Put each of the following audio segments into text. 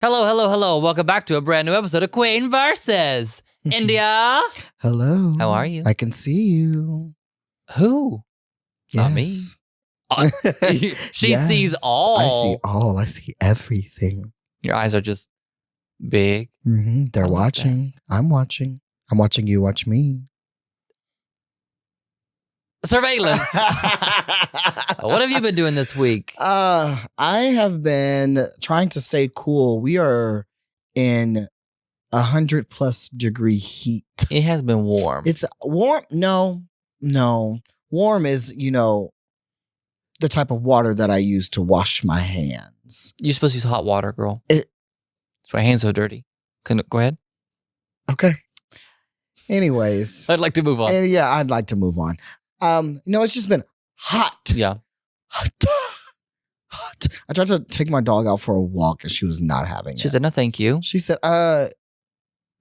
Hello, hello, hello. Welcome back to a brand new episode of Queen versus India. Hello. How are you? I can see you. Who? Not me. Yes. She Yes. sees all. I see all. I see everything. Your eyes are just big. They're I like watching. I'm watching. I'm watching you watch me. Surveillance. What have you been doing this week? I have been trying to stay cool. We are in 100+ degree heat. It has been warm. It's warm. No. Warm is, the type of water that I use to wash my hands. You're supposed to use hot water, girl. It's my hands so dirty. Go ahead. Okay. Anyways. I'd like to move on. And yeah, I'd like to move on. It's just been hot. Yeah. Hot. I tried to take my dog out for a walk and she was not having it. She said, no, thank you. She said,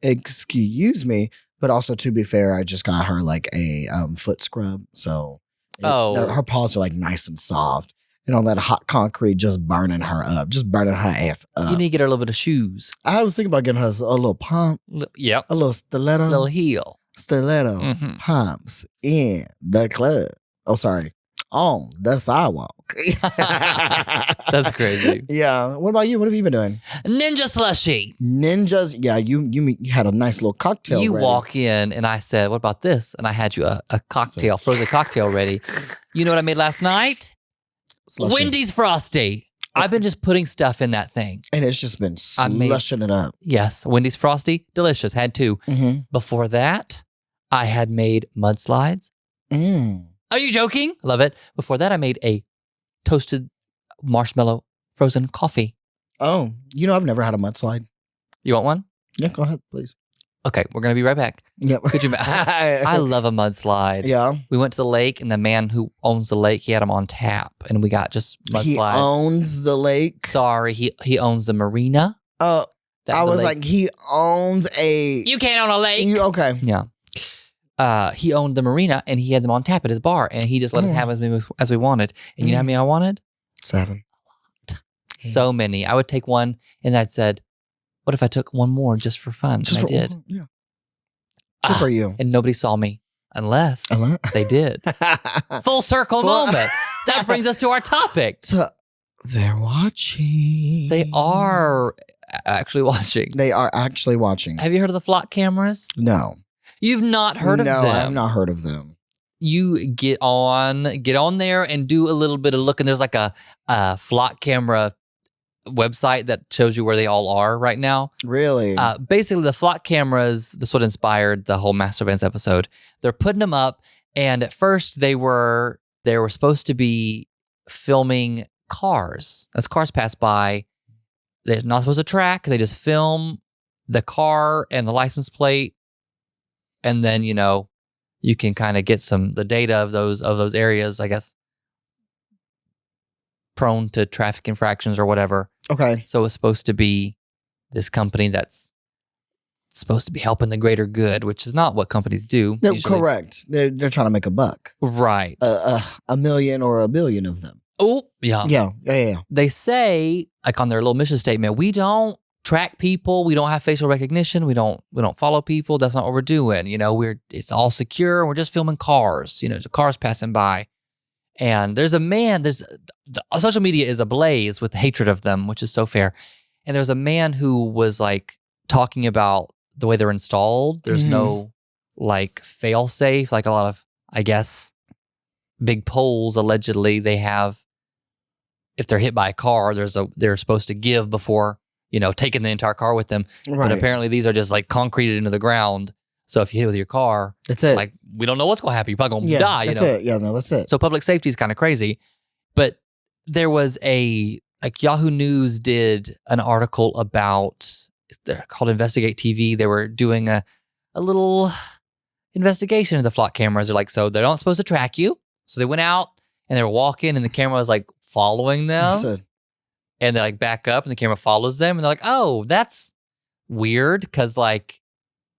excuse me. But also, to be fair, I just got her like a foot scrub. So her paws are like nice and soft. And on that hot concrete, just burning her up. Just burning her ass up. You need to get her a little bit of shoes. I was thinking about getting her a little pump. Yep. A little stiletto. A little heel. Stiletto pumps in the club. Oh, sorry. On the sidewalk. That's crazy. Yeah. What about you? What have you been doing? Ninja slushy. Ninjas. Yeah, you had a nice little cocktail You ready. walk in and I said, what about this? And I had you a cocktail, frozen cocktail ready. You know what I made last night? Slushy. Wendy's Frosty. I've been just putting stuff in that thing. And it's just been slushing it up. Yes. Wendy's Frosty. Delicious. Had two. Before that, I had made mudslides. Are you joking? Love it. Before that, I made a toasted marshmallow frozen coffee. Oh, I've never had a mudslide. You want one? Yeah, go ahead, please. Okay, we're going to be right back. Yep. Could you? I love a mudslide. Yeah. We went to the lake, and the man who owns the lake, he had them on tap, and we got just mudslides. He owns the lake? Sorry, he owns the marina. I was like, he owns a... You can't own a lake. Okay. Yeah. He owned the marina, and he had them on tap at his bar, and he just let us have as many as we wanted. And you know how many I wanted? 7. So many. I would take one, and I'd said, what if I took one more just for fun? And I did. Yeah. Good for you. And nobody saw me, unless they did. Full circle moment. That brings us to our topic. They're watching. They are actually watching. They are actually watching. Have you heard of the flock cameras? No. You've not heard of them? No, I've not heard of them. You get on there and do a little bit of looking. There's like a flock camera website that shows you where they all are right now. Really? Basically, the flock cameras, this is what inspired the whole Master Bands episode. They're putting them up, and at first they were supposed to be filming cars. As cars pass by, they're not supposed to track. They just film the car and the license plate, and then you can kind of get the data of those areas, I guess, prone to traffic infractions or whatever. Okay. So it's supposed to be this company that's supposed to be helping the greater good, which is not what companies do. No, correct. They're trying to make a buck. Right. A million or a billion of them. Oh, yeah. Yeah. They say, like on their little mission statement, we don't track people. We don't have facial recognition. We don't follow people. That's not what we're doing. It's all secure. We're just filming cars. The cars passing by. And there's a man, social media is ablaze with hatred of them, which is so fair. And there's a man who was like talking about the way they're installed. There's no like fail safe, like a lot of, I guess, big poles allegedly they have. If they're hit by a car, they're supposed to give before, taking the entire car with them. Right. But apparently these are just like concreted into the ground. So if you hit with your car, that's it. Like, we don't know what's going to happen. You're probably going to die. That's it. Yeah, no, that's it. So public safety is kind of crazy. But there was Yahoo News did an article about, they're called Investigate TV. They were doing a little investigation of the flock cameras. They're like, so they're not supposed to track you. So they went out and they were walking and the camera was like following them. And they like back up and the camera follows them. And they're like, oh, that's weird because like,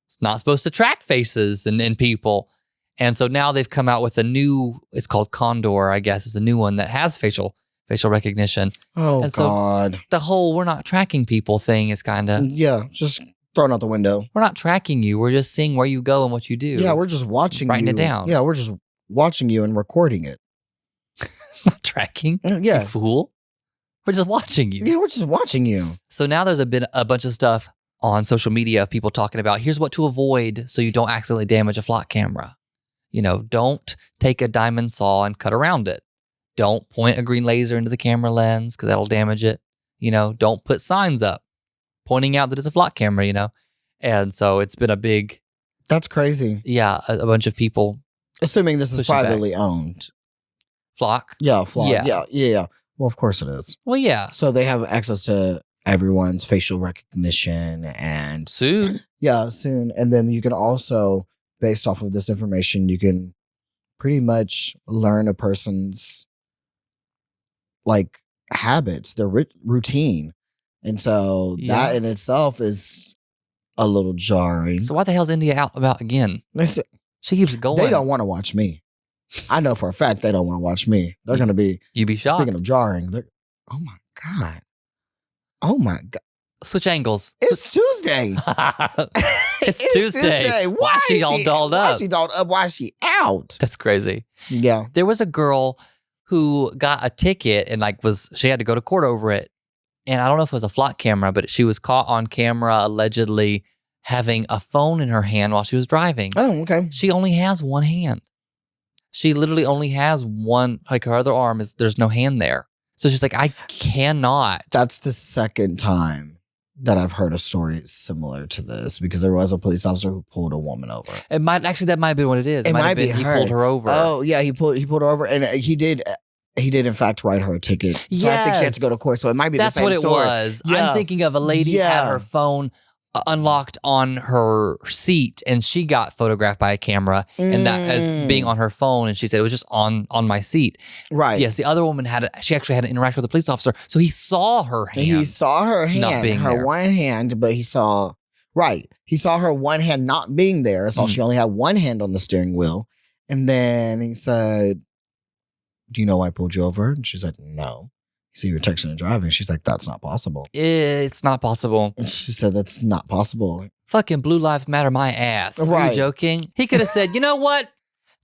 it's not supposed to track faces and people. And so now they've come out with a new, it's called Condor, I guess. It's a new one that has facial facial recognition. Oh, and so God. the whole we're not tracking people thing is kind of... Yeah, just thrown out the window. We're not tracking you. We're just seeing where you go and what you do. Yeah, we're just watching writing you. it down. Yeah, we're just watching you and recording it. It's not tracking. Yeah. You fool. We're just watching you. Yeah, we're just watching you. So now there's been a bunch of stuff on social media of people talking about here's what to avoid so you don't accidentally damage a flock camera. Don't take a diamond saw and cut around it. Don't point a green laser into the camera lens because that'll damage it. Don't put signs up pointing out that it's a flock camera, And so it's been a big... That's crazy. Yeah, a bunch of people... Assuming this is privately owned. Flock? Yeah, flock. Yeah. Well, of course it is. Well, yeah. So they have access to everyone's facial recognition and... Soon. Yeah, soon. And then you can also, based off of this information, you can pretty much learn a person's habits, their routine. And so that in itself is a little jarring. So what the hell's India out about again? She keeps going. They don't want to watch me. I know for a fact they don't want to watch me. They're going to be... You'd be shocked. Speaking of jarring, oh my God. Oh my God. Switch angles. It's Tuesday. It's Tuesday. Why is she all dolled up? Why is she dolled up? Why is she out? That's crazy. Yeah. There was a girl who got a ticket and she had to go to court over it. And I don't know if it was a flock camera, but she was caught on camera allegedly having a phone in her hand while she was driving. Oh, okay. She only has one hand. She literally only has one, her other arm there's no hand there. So she's like, I cannot. That's the second time that I've heard a story similar to this because there was a police officer who pulled a woman over. That might have been what it is. It might be he pulled her over. Oh, yeah, he pulled her over and he did in fact write her a ticket. So I think she had to go to court. So it might be the same story. That's what it was. Yeah. I'm thinking of a lady had her phone unlocked on her seat and she got photographed by a camera and that as being on her phone, and she said it was just on my seat. Right. Yes, the other woman she actually had to interact with the police officer, so he saw her hand. He saw her hand, not being her there. one hand, but he saw her one hand not being there, so she only had one hand on the steering wheel. And then he said, do you know why I pulled you over? And she's like, no. So you were texting and driving. She's like, that's not possible. It's not possible. And she said, that's not possible. Fucking Blue Lives Matter my ass. Right. Are you joking? He could have said, you know what?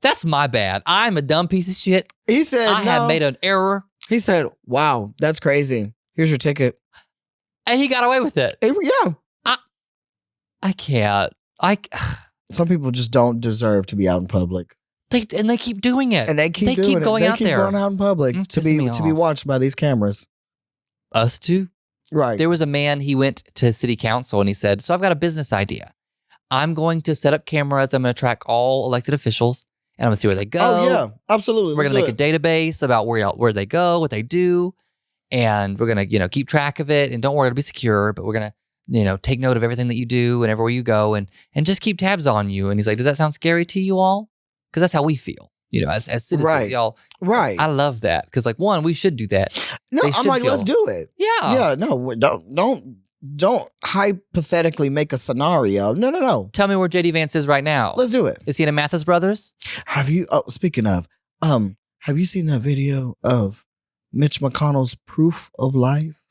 That's my bad. I'm a dumb piece of shit. He said, I have made an error. He said, wow, that's crazy. Here's your ticket. And he got away with it. Yeah. I can't. Some people just don't deserve to be out in public. They keep doing it. And they keep going out there. Going out in public to be watched by these cameras. Us too? Right. There was a man, he went to city council and he said, so I've got a business idea. I'm going to set up cameras. I'm going to track all elected officials and I'm going to see where they go. Oh, yeah. Absolutely. We're going to make a database about where they go, what they do. And we're going to, keep track of it. And don't worry, it'll be secure, but we're going to, take note of everything that you do and everywhere you go and just keep tabs on you. And he's like, does that sound scary to you all? Because that's how we feel, as citizens, right. y'all. Right. I love that. Because one, we should do that. No, I'm like, let's do it. Yeah. Yeah, no, don't hypothetically make a scenario. No. Tell me where JD Vance is right now. Let's do it. Is he in a Mathis Brothers? Speaking of, have you seen that video of Mitch McConnell's proof of life?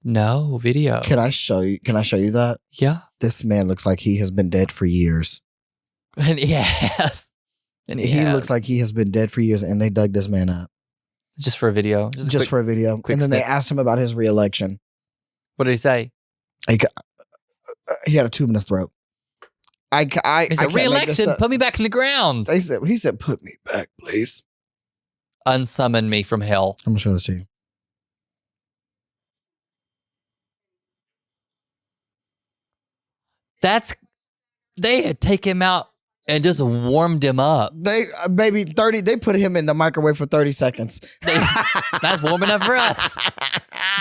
No, video. Can I show you that? Yeah. This man looks like he has been dead for years. And he has. And he looks like he has been dead for years, and they dug this man up. Just for a video? Just for a video. And then they asked him about his reelection. What did he say? He had a tube in his throat. He said, reelection, put me back in the ground. He said, put me back, please. Unsummon me from hell. I'm going to show this to you. They had taken him out and just warmed him up. They put him in the microwave for 30 seconds. That's warm enough for us.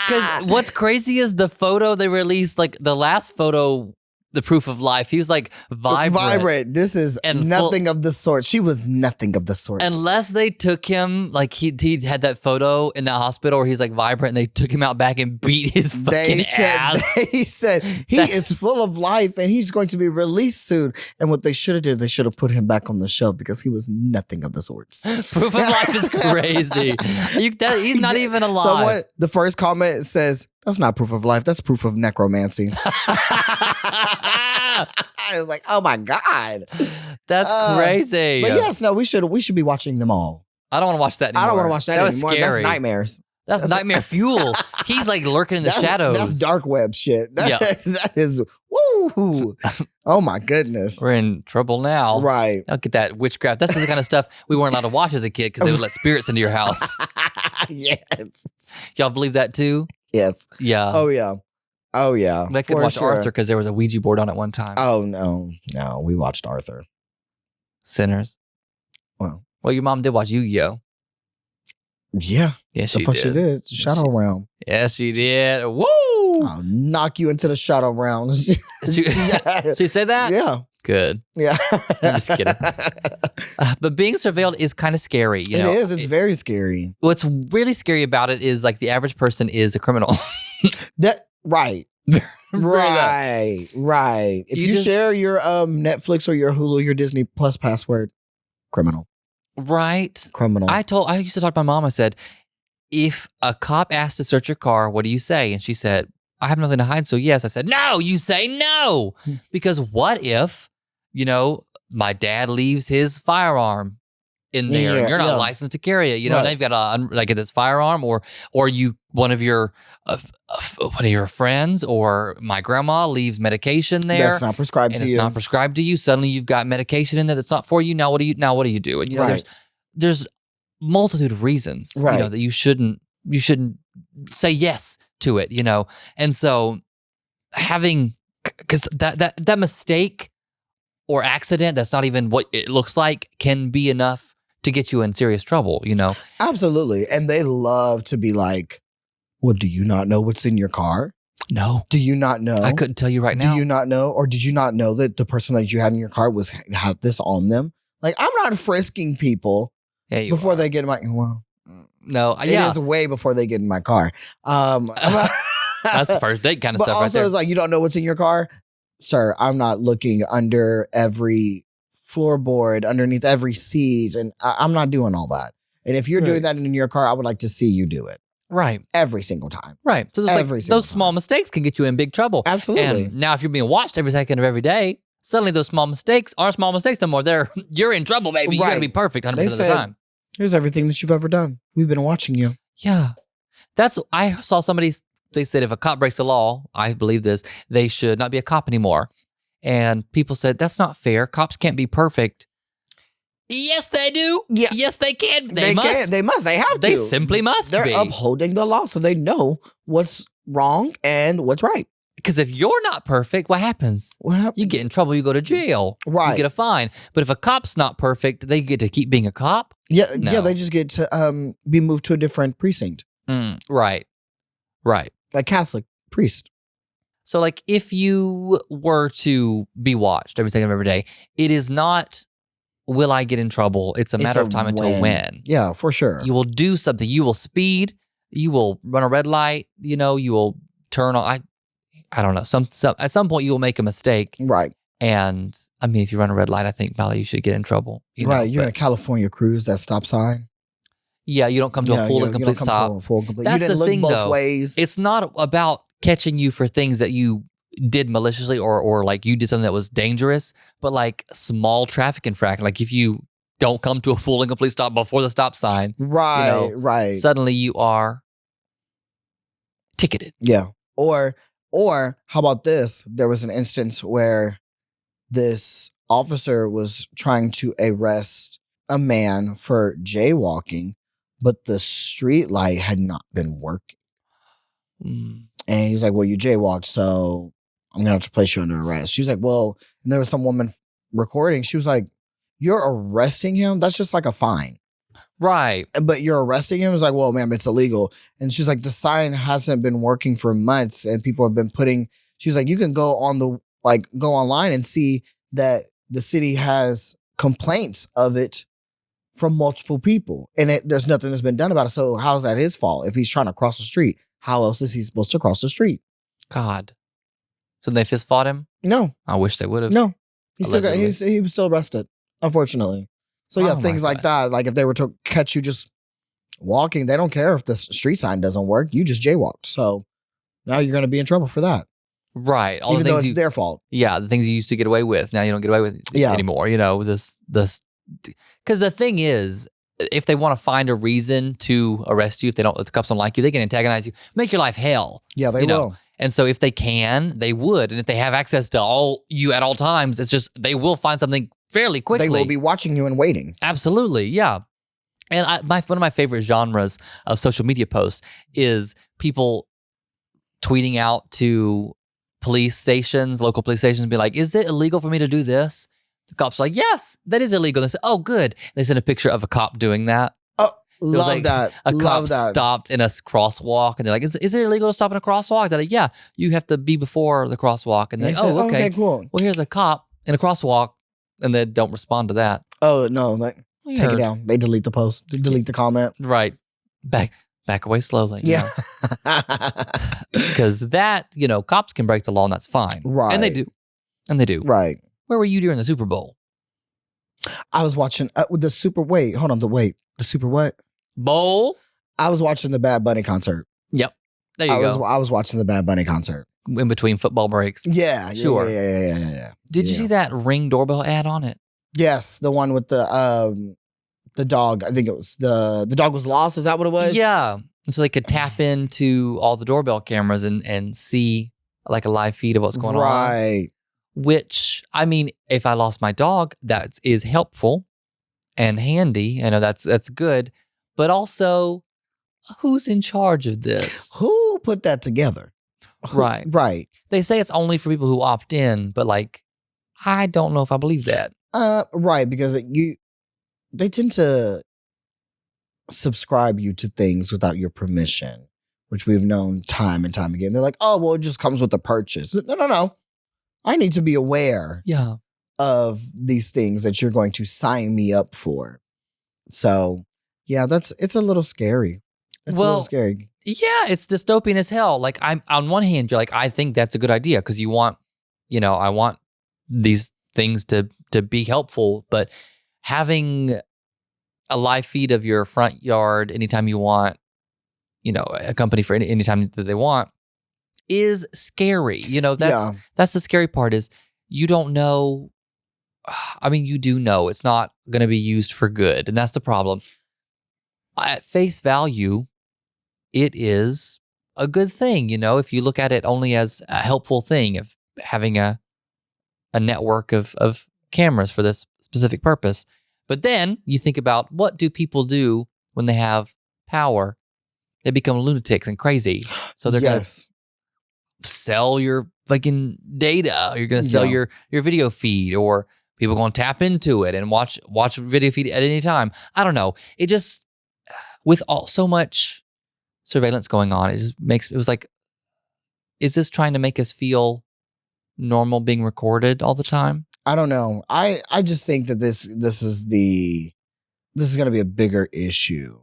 Because what's crazy is the photo they released, the last photo the proof of life. He was like vibrant. This is nothing of the sort. She was nothing of the sort. Unless they took him, like he had that photo in that hospital where he's like vibrant and they took him out back and beat his fucking ass. They said he is full of life and he's going to be released soon. And what they should have did, they should have put him back on the shelf because he was nothing of the sorts. Proof of life is crazy. He's not even alive. The first comment says, that's not proof of life. That's proof of necromancy. I was like, oh my God. That's crazy. But yes, no, we should be watching them all. I don't want to watch that anymore. I don't want to watch that anymore. Scary. That's nightmares. That's nightmare fuel. He's like lurking in the shadows. That's dark web shit. That is, woo. Oh my goodness. We're in trouble now. Right. I'll get that witchcraft. That's the kind of stuff we weren't allowed to watch as a kid because they would let spirits into your house. Yes. Y'all believe that too? Yes. Yeah. Oh yeah. Oh yeah. They could watch Arthur because there was a Ouija board on at one time. Oh no. We watched Arthur. Sinners. Well, your mom did watch Yu-Gi-Oh. Yeah. Yes, she did. She did. Shadow Realm. Yes, she did. Woo! I'll knock you into the Shadow Realm. She said that? Yeah. Good. Yeah. I'm just kidding. But being surveilled is kind of scary. It is. It's very scary. What's really scary about it is like the average person is a criminal. Right. Right. If you share your Netflix or your Hulu, your Disney Plus password, criminal. Right. Criminal. I used to talk to my mom. I said, if a cop asks to search your car, what do you say? And she said, I have nothing to hide. So yes. I said, no, you say no. Because what if, my dad leaves his firearm in there and you're not licensed to carry it. Now you've got this firearm or one of your friends or my grandma leaves medication there. That's not prescribed to you. And it's not prescribed to you. Suddenly you've got medication in there that's not for you. Now what do you do? And there's multitude of reasons that you shouldn't say yes to it, And so because that mistake or accident that's not even what it looks like can be enough to get you in serious trouble, Absolutely. And they love to be like, well, do you not know what's in your car? No. Do you not know? I couldn't tell you right now. Do you not know? Or did you not know that the person that you had in your car had this on them? Like, I'm not frisking people before they get in my, no, it is way before they get in my car. That's the first date kind of stuff right there. Also, it's like, you don't know what's in your car? Sir, I'm not looking under every floorboard, underneath every seat, and I'm not doing all that. And if you're doing that in your car, I would like to see you do it. Right. Every single time. Right. So those small mistakes can get you in big trouble. Absolutely. And now if you're being watched every second of every day, suddenly those small mistakes aren't small mistakes no more. You're in trouble, baby. You got to be perfect 100% of the time. Here's everything that you've ever done. We've been watching you. Yeah. I saw somebody, they said if a cop breaks the law, I believe this, they should not be a cop anymore. And people said, that's not fair. Cops can't be perfect. Yes, they do. Yeah. Yes, they can. They must. They must. They have to. They simply must They're upholding the law so they know what's wrong and what's right. Because if you're not perfect, what happens? You get in trouble. You go to jail. Right. You get a fine. But if a cop's not perfect, they get to keep being a cop? Yeah. No. Yeah, they just get to be moved to a different precinct. Right. Like Catholic priest. So like if you were to be watched every second of every day, it is not, will I get in trouble? It's a matter of time until when. Yeah, for sure. You will do something. You will speed. You will run a red light. You will turn on. I don't know. At some point you will make a mistake. Right. And I mean, if you run a red light, I think probably you should get in trouble. You're in a California cruise, that stop sign. Yeah, you don't come to a full and complete stop. That's you didn't the thing, look both though. ways. It's not about catching you for things that you did maliciously or like you did something that was dangerous, but like small traffic infraction. Like if you don't come to a full and complete stop before the stop sign, right. Suddenly you are ticketed. Yeah. Or how about this? There was an instance where this officer was trying to arrest a man for jaywalking, but the street light had not been working. And he's like, well, you jaywalked, so I'm going to have to place you under arrest. She was like, well, and there was some woman recording. She was like, you're arresting him? That's just like a fine. Right. But you're arresting him? It's like, well, ma'am, it's illegal. And she's like, the sign hasn't been working for months and people have been she's like, you can go on like go online and see that the city has complaints of it from multiple people, and there's nothing that's been done about it. So how's that his fault? If he's trying to cross the street, how else is he supposed to cross the street? God. So they fist fought him? No. I wish they would have. No. He was still arrested, unfortunately. So yeah, things like that. Like if they were to catch you just walking, they don't care if the street sign doesn't work. You just jaywalked. So now you're going to be in trouble for that. Right. Even though it's their fault. Yeah. The things you used to get away with, now you don't get away with anymore. You know, this, because the thing is, if they want to find a if the cops don't like you, they can antagonize you, make your life hell. Yeah, they will. And so if they can, they would. And if they have access to you at all times, it's just, they will find something fairly quickly. They will be watching you and waiting. Absolutely. Yeah. And one of my favorite genres of social media posts is people tweeting out to police stations, local police stations, and be like, is it illegal for me to do this? The cop's like, yes, that is illegal. They say, oh, good. And they send a picture of a cop doing that. Oh, love that. A cop stopped in a crosswalk, and they're like, is it illegal to stop in a crosswalk? They're like, yeah, you have to be before the crosswalk. And they're like, oh, okay, cool. Well, here's a cop in a crosswalk, and they don't respond to that. Oh, no, take it down. They delete the post, delete the comment. Right. Back away slowly. Yeah. Because that, cops can break the law, and that's fine. Right. And they do. Right. Where were you during the Super Bowl? I was watching the Super what? Bowl? I was watching the Bad Bunny concert. Yep. There you go. I was watching the Bad Bunny concert. In between football breaks. Yeah. Sure. Yeah. Did you see that Ring doorbell ad on it? Yes. The one with the dog. I think it was the dog was lost. Is that what it was? Yeah. So they could tap into all the doorbell cameras and see like a live feed of what's going on. Right. Which, I mean, if I lost my dog, that is helpful and handy. I know that's good. But also, who's in charge of this? Who put that together? Right. Right. They say it's only for people who opt in, but I don't know if I believe that. Right, because they tend to subscribe you to things without your permission, which we've known time and time again. They're like, oh, well, it just comes with the purchase. No. I need to be aware of these things that you're going to sign me up for. So, yeah, it's a little scary. It's a little scary. Yeah, it's dystopian as hell. Like, I'm on one hand, you're like, I think that's a good idea because I want these things to be helpful, but having a live feed of your front yard anytime you want, a company for anytime that they want, is scary. That's the scary part is you don't know. I mean, you do know it's not going to be used for good. And that's the problem. At face value, it is a good thing. If you look at it only as a helpful thing of having a network of cameras for this specific purpose. But then you think about what do people do when they have power? They become lunatics and crazy. So they're going to sell your fucking data. You're going to sell your video feed, or people going to tap into it and watch video feed at any time. I don't know. It just, with so much surveillance going on, it was like, is this trying to make us feel normal being recorded all the time? I don't know. I just think that this is going to be a bigger issue,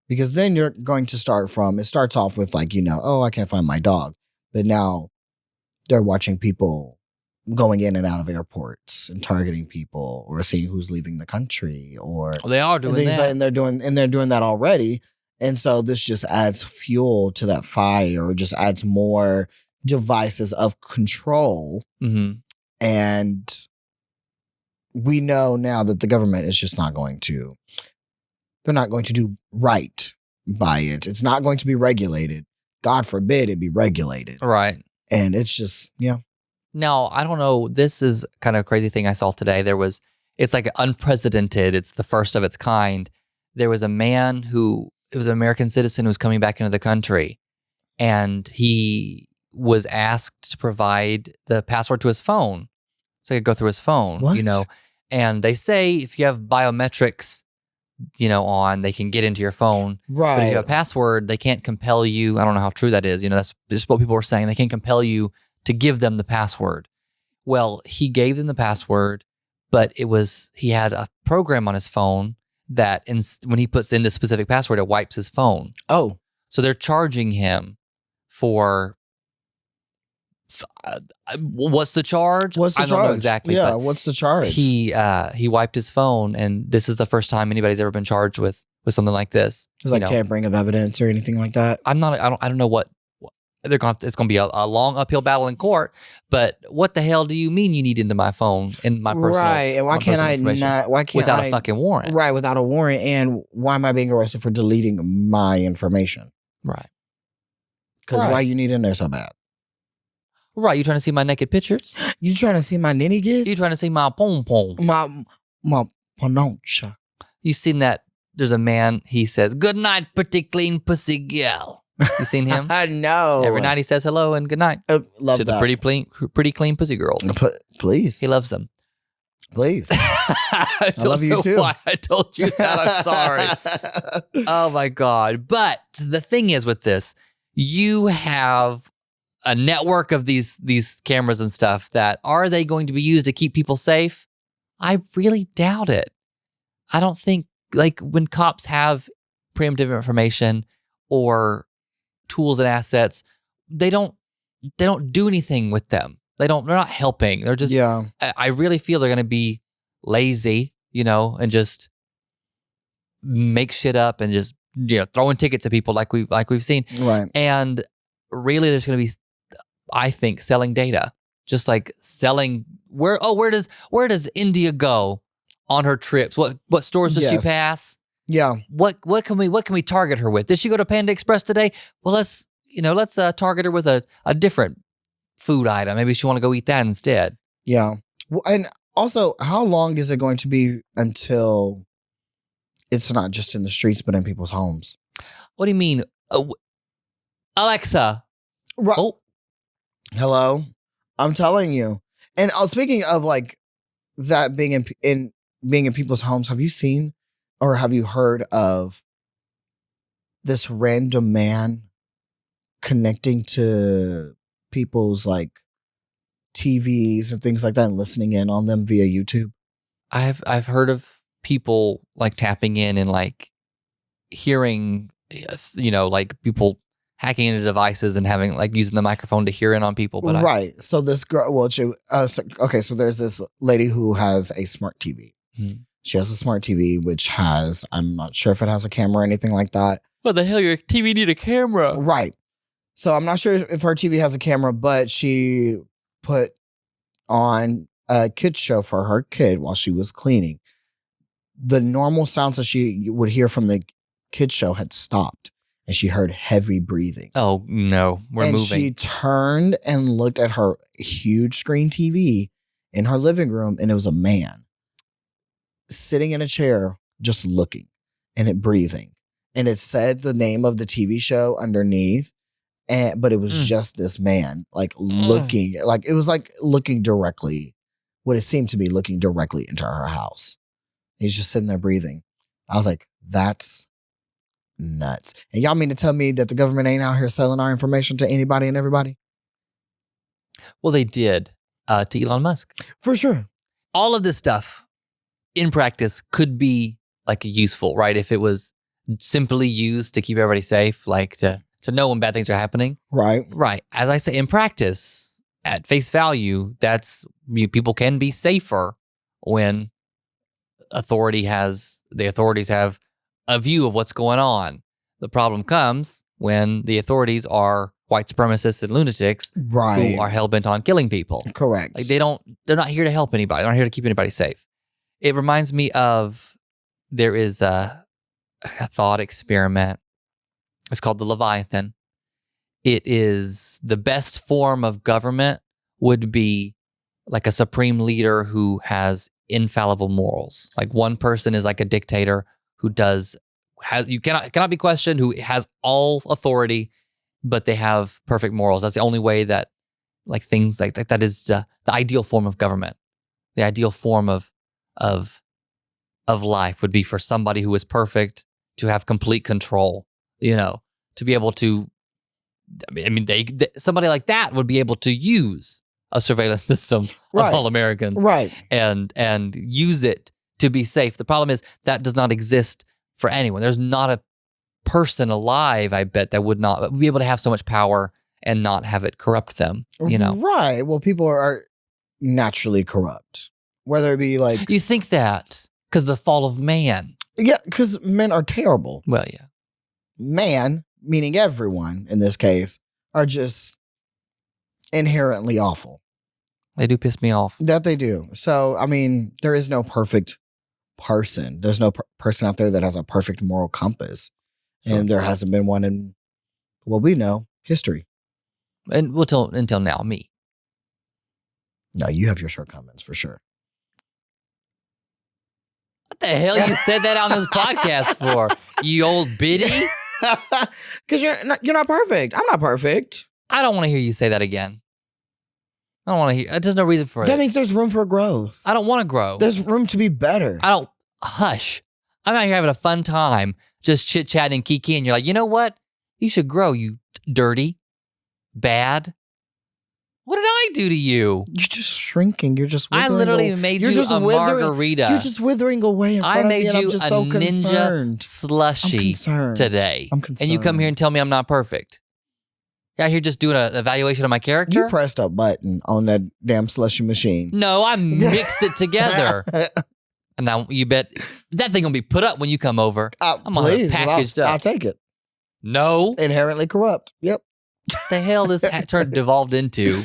because then you're going to it starts off with oh, I can't find my dog. But now they're watching people going in and out of airports and targeting people, or seeing who's leaving the country, or they are doing that, and they're doing that already. And so this just adds fuel to that fire, or just adds more devices of control. Mm-hmm. And we know now that the government is just not going to. They're not going to do right by it. It's not going to be regulated. God forbid it be regulated. Right. And it's just, Now, I don't know. This is kind of a crazy thing I saw today. It's like unprecedented. It's the first of its kind. There was a man it was an American citizen who was coming back into the country, and he was asked to provide the password to his phone so he could go through his phone, What? And they say if you have biometrics, on, they can get into your phone. Right. But if you have a password, they can't compel you. I don't know how true that is. That's just what people were saying. They can't compel you to give them the password, Well, he gave them the password, but he had a program on his phone that when he puts in the specific password, it wipes his phone. Oh. So they're charging him for what's the charge? What's the I don't know exactly. Yeah, but what's the charge? He wiped his phone, and this is the first time anybody's ever been charged with something like this. It's like tampering of evidence or anything like that. I don't know what they're going. It's going to be a long uphill battle in court. But what the hell do you mean you need into my phone and my personal? Right, and why can't I not? Why can't without a fucking warrant? Right, without a warrant, and why am I being arrested for deleting my information? Right. Because why you need in there so bad? Right, you trying to see my naked pictures? You trying to see my ninny gits? You trying to see my pom pom? My panoncha. You seen that? There's a man. He says, "Good night, pretty clean pussy girl." You seen him? I know. Every night he says hello and good night love to that. the pretty clean pussy girls. Please, he loves them. Please, I love you too. Why I told you that. I'm sorry. Oh my God! But the thing is, with this, you have a network of these cameras and stuff that are they going to be used to keep people safe? I really doubt it. I don't think, like, when cops have preemptive information or tools and assets, they don't do anything with them. They're not helping. They're just, I really feel they're going to be lazy, and just make shit up and just, throwing tickets at people like we've seen. Right. And really there's going to be, I think, selling data, just like selling where does India go on her trips? What stores does she pass? Yeah. What can we target her with? Did she go to Panda Express today? Well, let's target her with a different food item. Maybe she want to go eat that instead. Yeah. Well, and also, how long is it going to be until it's not just in the streets but in people's homes? What do you mean, Alexa? Right. Oh. Hello. I'm telling you. And speaking of like that being in people's homes, have you seen or have you heard of this random man connecting to people's like TVs and things like that and listening in on them via YouTube? I've heard of people like tapping in and like hearing, like people hacking into devices and having like using the microphone to hear in on people. But right. So this girl, so there's this lady who has a smart TV. Mm-hmm. She has a smart TV, which has, I'm not sure if it has a camera or anything like that. What the hell? Your TV need a camera. Right. So I'm not sure if her TV has a camera, but she put on a kid's show for her kid while she was cleaning. The normal sounds that she would hear from the kid's show had stopped. And she heard heavy breathing. Oh, no. We're moving. And she turned and looked at her huge screen TV in her living room, and it was a man sitting in a chair just looking and it breathing. And it said the name of the TV show underneath, but it was just this man, like looking, like it was like looking directly, what it seemed to be looking directly into her house. He's just sitting there breathing. I was like, that's nuts. And y'all mean to tell me that the government ain't out here selling our information to anybody and everybody? Well, they did to Elon Musk. For sure. All of this stuff in practice could be like useful, right? If it was simply used to keep everybody safe, like to know when bad things are happening. Right. Right. As I say, in practice, at face value, people can be safer when the authorities have a view of what's going on. The problem comes when the authorities are white supremacists and lunatics who are hell-bent on killing people. Correct. Like they're not here to help anybody. They're not here to keep anybody safe. It reminds me of, there is a thought experiment. It's called the Leviathan. It is the best form of government would be like a supreme leader who has infallible morals. Like one person is like a dictator who cannot be questioned, who has all authority, but they have perfect morals. That's the only way that like things like that is the ideal form of government. The ideal form of life would be for somebody who is perfect to have complete control, to be able to, somebody like that would be able to use a surveillance system of all Americans, and use it to be safe. The problem is that does not exist for anyone. There's not a person alive, I bet, that would not be able to have so much power and not have it corrupt them. Right. Well, people are naturally corrupt, whether it be like you think that because the fall of man. Yeah, because men are terrible. Well, yeah. Man, meaning everyone in this case, are just inherently awful. They do piss me off. That they do. So, I mean, there is no perfect person. There's no person out there that has a perfect moral compass. Sure. And there hasn't been one in, well, we know, history. And until now, me. No, you have your shortcomings for sure. What the hell you said that on this podcast for? You old biddy? Because you're not perfect. I'm not perfect. I don't want to hear you say that again. I don't want to hear. There's no reason for it. That means there's room for growth. I don't want to grow. There's room to be better. Hush. I'm out here having a fun time, just chit-chatting and kiki, and you're like, you know what? You should grow, you dirty, bad. What did I do to you? You're just shrinking. You're just withering. I literally made you a margarita. You're just withering away in front of me, and I'm just so concerned. Ninja slushy today. I'm concerned. And you come here and tell me I'm not perfect. You're out here just doing an evaluation of my character? You pressed a button on that damn slushy machine. No, I mixed it together. And now you bet that thing gonna be put up when you come over. I'm gonna have it packaged up. I'll take it. No. Inherently corrupt. Yep. The hell this devolved into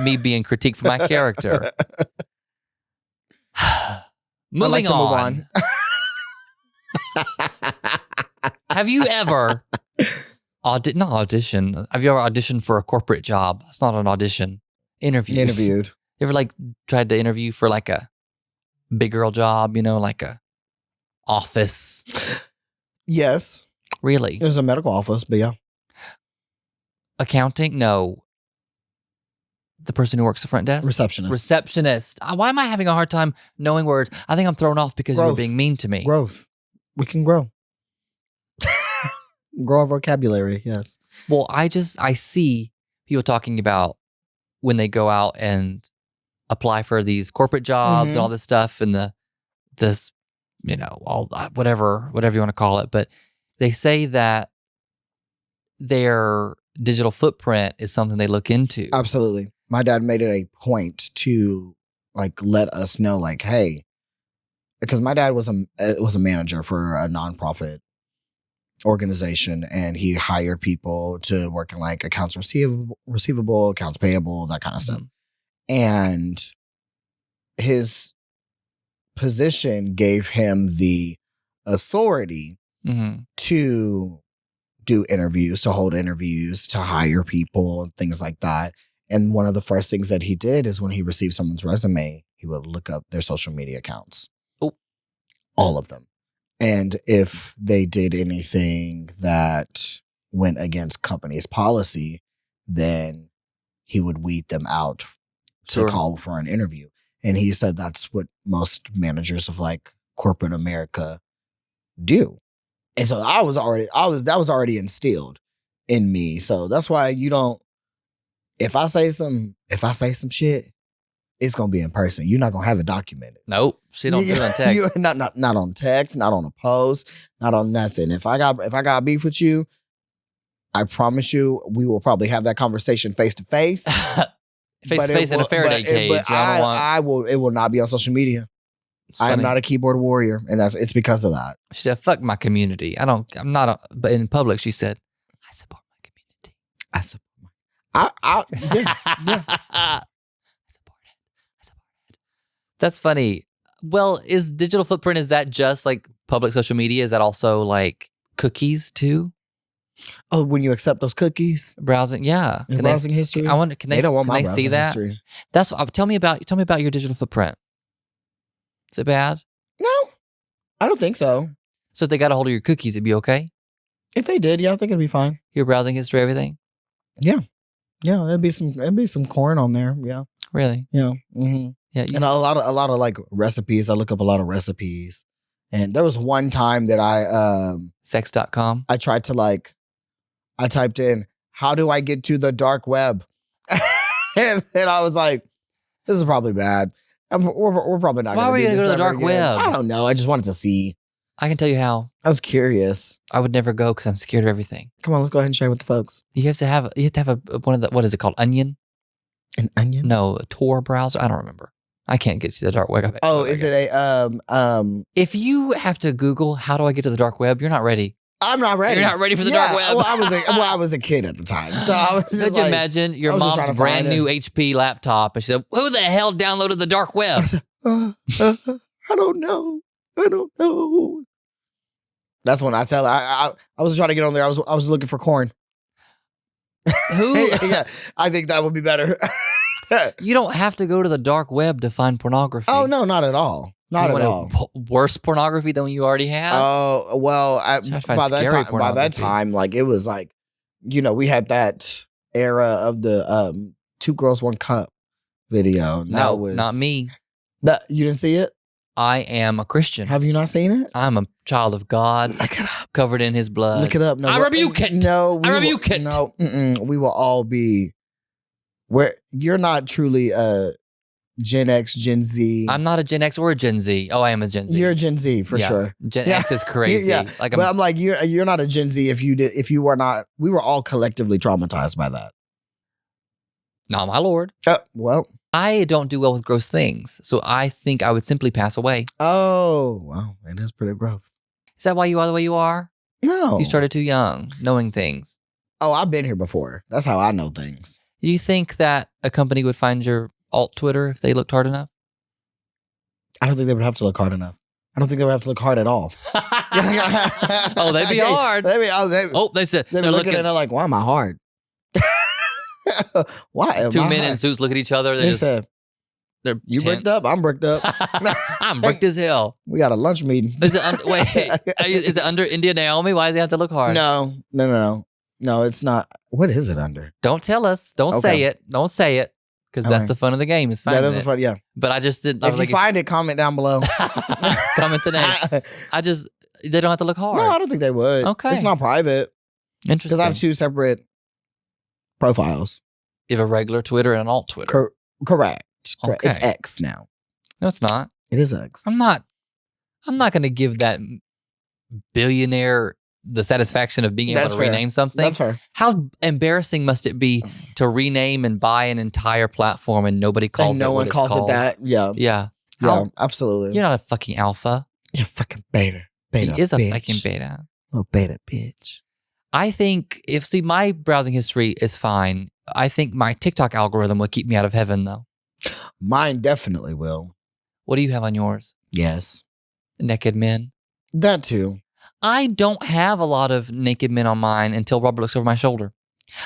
me being critiqued for my character. Moving on. Have you ever Have you ever auditioned for a corporate job? It's not an audition. Interviewed. You ever tried to interview for a big girl job, like a office? Yes. Really? There's a medical office, but yeah. Accounting? No. The person who works the front desk? Receptionist. Why am I having a hard time knowing words? I think I'm thrown off because you're being mean to me. Growth. We can grow. Grow our vocabulary, yes. Well, I see people talking about when they go out and apply for these corporate jobs and all this stuff and all that, whatever you want to call it. But they say that their digital footprint is something they look into. Absolutely. My dad made it a point to let us know, hey, because my dad was a manager for a nonprofit organization, and he hired people to work in accounts receivable, accounts payable, that kind of stuff. And his position gave him the authority to do interviews, to hold interviews, to hire people and things like that. And one of the first things that he did is when he received someone's resume, he would look up their social media accounts. Oh. All of them. And if they did anything that went against company's policy, then he would weed them out to call for an interview. And he said that's what most managers of corporate America do. And so that was already instilled in me. So that's why if I say some shit, it's gonna be in person. You're not gonna have it documented. Nope. She don't do it on text. Not on text, not on a post, not on nothing. If I got beef with you, I promise you we will probably have that conversation face to face. Face to face in a Faraday cage. It will not be on social media. I am not a keyboard warrior, and it's because of that. She said, "Fuck my community. But in public, she said, I support my community. I support yeah. I support it. That's funny. Well, is digital footprint, is that just public social media? Is that also cookies too? Oh, when you accept those cookies, browsing, yeah, browsing history. I wonder, they don't want my browsing see that? History. That's tell me about your digital footprint. Is it bad? No, I don't think so. So if they got a hold of your cookies, it'd be okay? If they did, yeah, I think it'd be fine. Your browsing history, everything? Yeah. Yeah, it'd be some corn on there. Yeah. Really? Yeah. Mm-hmm. Yeah. And a lot of recipes. I look up a lot of recipes. And there was one time that I sex.com. I tried to I typed in, how do I get to the dark web? And then I was like, this is probably bad. We're probably not going to do this. Why were you going to go to the dark web? I don't know. I just wanted to see. I can tell you how. I was curious. I would never go because I'm scared of everything. Come on, let's go ahead and share with the folks. You have to have a one of the, what is it called? Onion? An onion? No, a Tor browser. I don't remember. I can't get to the dark web. Oh, is it a If you have to Google how do I get to the dark web, you're not ready. I'm not ready. You're not ready for the dark web. Well, I was a kid at the time, so I was just Could you imagine your mom's brand new HP laptop, and she said, "Who the hell downloaded the dark web?" I said, I don't know. I don't know. That's when I tell her. I was trying to get on there. I was looking for corn. Who? Yeah, I think that would be better. You don't have to go to the dark web to find pornography. Oh no, not at all. Not at all. Worse pornography than you already have. Oh well, by that time, like it was like, we had that era of the 2 Girls 1 Cup video. No, not me. You didn't see it? I am a Christian. Have you not seen it? I'm a child of God. Look it up. Covered in His blood. Look it up. No, I rebuke it. No, I rebuke it. No, we will all be. Where you're not truly a Gen X, Gen Z. I'm not a Gen X or a Gen Z. Oh, I am a Gen Z. You're a Gen Z for sure. Gen X is crazy. Yeah. But I'm like, you're not a Gen Z if you were not. We were all collectively traumatized by that. Not my lord. Well, I don't do well with gross things, so I think I would simply pass away. Oh, well, it is pretty gross. Is that why you are the way you are? No. You started too young, knowing things. Oh, I've been here before. That's how I know things. Do you think that a company would find your alt Twitter if they looked hard enough? I don't think they would have to look hard enough. I don't think they would have to look hard at all. Oh, they'd be hard. They said they're looking at it like, why am I hard? Why? Two men in suits look at each other. They said, "You bricked up. I'm bricked up. I'm bricked as hell." We got a lunch meeting. Is it under Indya Naomi? Why does they have to look hard? No, it's not. What is it under? Don't tell us. Don't say it. Don't say it. Because that's the fun of the game. Is finding that is the fun. Yeah. But I just didn't. If you find it, comment down below. Comment the name. They don't have to look hard. No, I don't think they would. Okay. It's not private. Interesting. Because I have 2 separate profiles. You have a regular Twitter and an alt Twitter. Correct. Okay. It's X now. No, it's not. It is X. I'm not going to give that billionaire the satisfaction of being able to rename something. That's fair. How embarrassing must it be to rename and buy an entire platform and nobody calls it? No one calls it that. Yeah. Yeah. Yeah, absolutely. You're not a fucking alpha. You're a fucking beta. Beta. He is bitch. a fucking beta. Oh, beta bitch. I think my browsing history is fine. I think my TikTok algorithm will keep me out of heaven though. Mine definitely will. What do you have on yours? Yes. Naked men. That too. I don't have a lot of naked men on mine until Robert looks over my shoulder.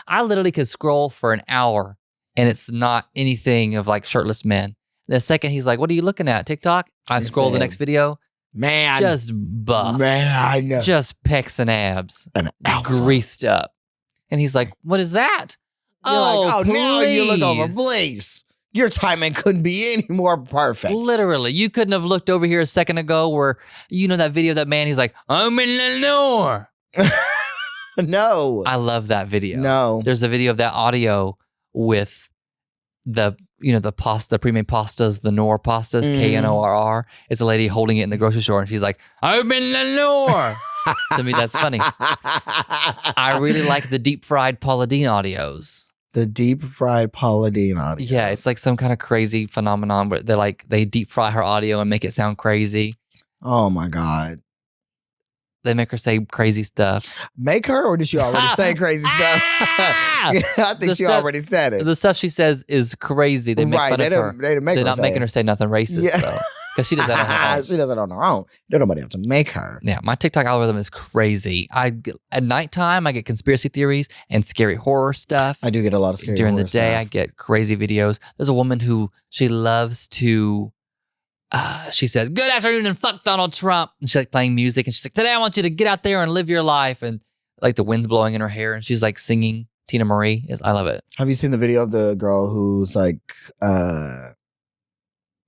I literally could scroll for an hour and it's not anything of like shirtless men. The second he's like, "What are you looking at? TikTok?" I scroll the next video. Man. Just buff. Man. Just pecs and abs. An alpha. Greased up. And he's like, "What is that?" You're like, now you look over, please. Your timing couldn't be any more perfect. Literally. You couldn't have looked over here a second ago where, that video of that man, he's like, "I'm in the door." No. I love that video. No. There's a video of that audio with the pre-made pastas, the Knorr pastas, Knorr. It's a lady holding it in the grocery store and she's like, "I'm in the door." To me, that's funny. I really like the deep fried Paula Deen audios. The deep fried Paula Deen audios. Yeah, it's like some kind of crazy phenomenon where they deep fry her audio and make it sound crazy. Oh my God. They make her say crazy stuff. Make her, or did she already say crazy stuff? I think she already said it. The stuff she says is crazy. They make fun of her. They're not making her say nothing racist, though. Because she does that on her own. She does it on her own. Don't nobody have to make her. Yeah, my TikTok algorithm is crazy. At nighttime, I get conspiracy theories and scary horror stuff. I do get a lot of scary horror stuff. During the day, I get crazy videos. There's a woman who she loves to... she says, "Good afternoon and fuck Donald Trump." And she's like playing music and she's like, "Today I want you to get out there and live your life." And like the wind's blowing in her hair and she's like singing Tina Marie. I love it. Have you seen the video of the girl who's like,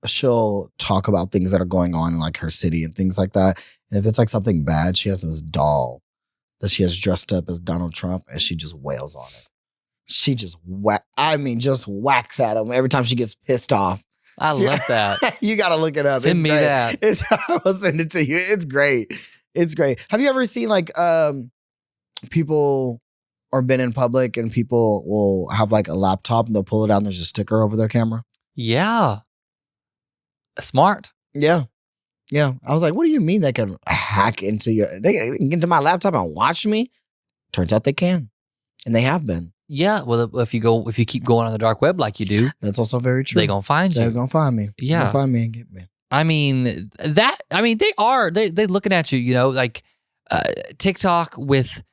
she'll talk about things that are going on in like her city and things like that. And if it's like something bad, she has this doll that she has dressed up as Donald Trump and she just wails on it. she just just whacks at him every time she gets pissed off. I love that. You got to look it up. Send it's me great. that. I will send it to you. It's great. It's great. Have you ever seen like people or been in public and people will have like a laptop and they'll pull it out and there's a sticker over their camera? Yeah. Smart. Yeah. Yeah. I was like, what do you mean they can hack they can get into my laptop and watch me? Turns out they can. And they have been. Yeah. Well, if you keep going on the dark web like you do, that's also very true. They're going to find you. They're going to find me. Yeah. They're going to find me and get me. I mean, they're looking at you, like TikTok with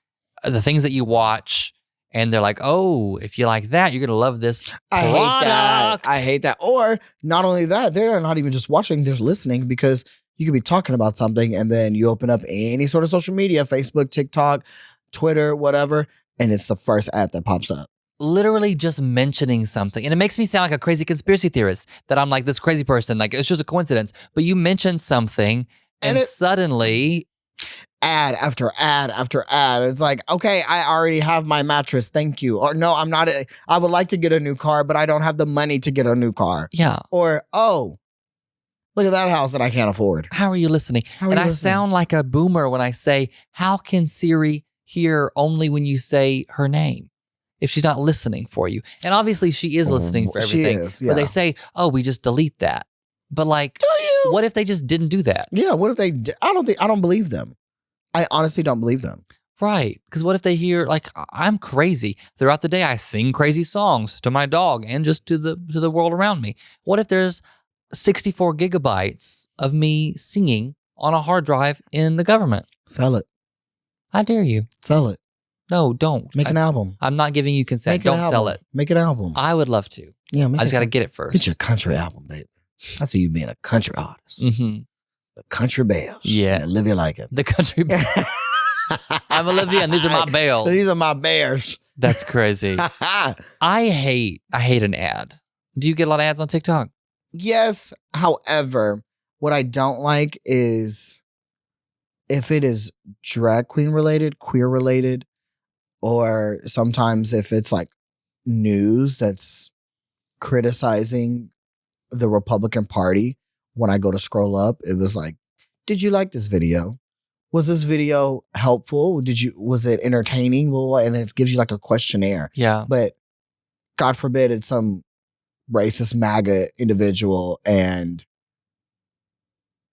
the things that you watch. And they're like, oh, if you like that, you're going to love this product. I hate that. Or not only that, they're not even just watching, they're listening, because you could be talking about something and then you open up any sort of social media, Facebook, TikTok, Twitter, whatever, and it's the first ad that pops up. Literally just mentioning something. And it makes me sound like a crazy conspiracy theorist, that I'm like this crazy person. Like, it's just a coincidence. But you mention something and suddenly... ad after ad after ad. It's like, okay, I already have my mattress. Thank you. Or no, I'm not. I would like to get a new car, but I don't have the money to get a new car. Yeah. Or, oh, look at that house that I can't afford. How are you listening? I sound like a boomer when I say, how can Siri hear only when you say her name if she's not listening for you? And obviously she is listening for everything. She is, yeah. But they say, oh, we just delete that. But like, what if they just didn't do that? Yeah. What if they? I don't believe them. I honestly don't believe them. Right. Because what if they hear, like, I'm crazy. Throughout the day, I sing crazy songs to my dog and just to the world around me. What if there's 64 gigabytes of me singing on a hard drive in the government? Sell it. I dare you. Sell it. No, don't. Make an album. I'm not giving you consent. Don't sell it. Make an album. I would love to. Yeah, I just got to get it first. Get your country album, baby. I see you being a country artist. Mm-hmm. The Country Bells. Yeah. Olivia Lycan. The Country Bells. I'm Olivia and these are my bells. These are my bears. That's crazy. I hate an ad. Do you get a lot of ads on TikTok? Yes. However, what I don't like is if it is drag queen related, queer related, or sometimes if it's like news that's criticizing the Republican Party. When I go to scroll up, it was like, did you like this video? Was this video helpful? Was it entertaining? Well, and it gives you like a questionnaire. Yeah. But God forbid it's some racist MAGA individual and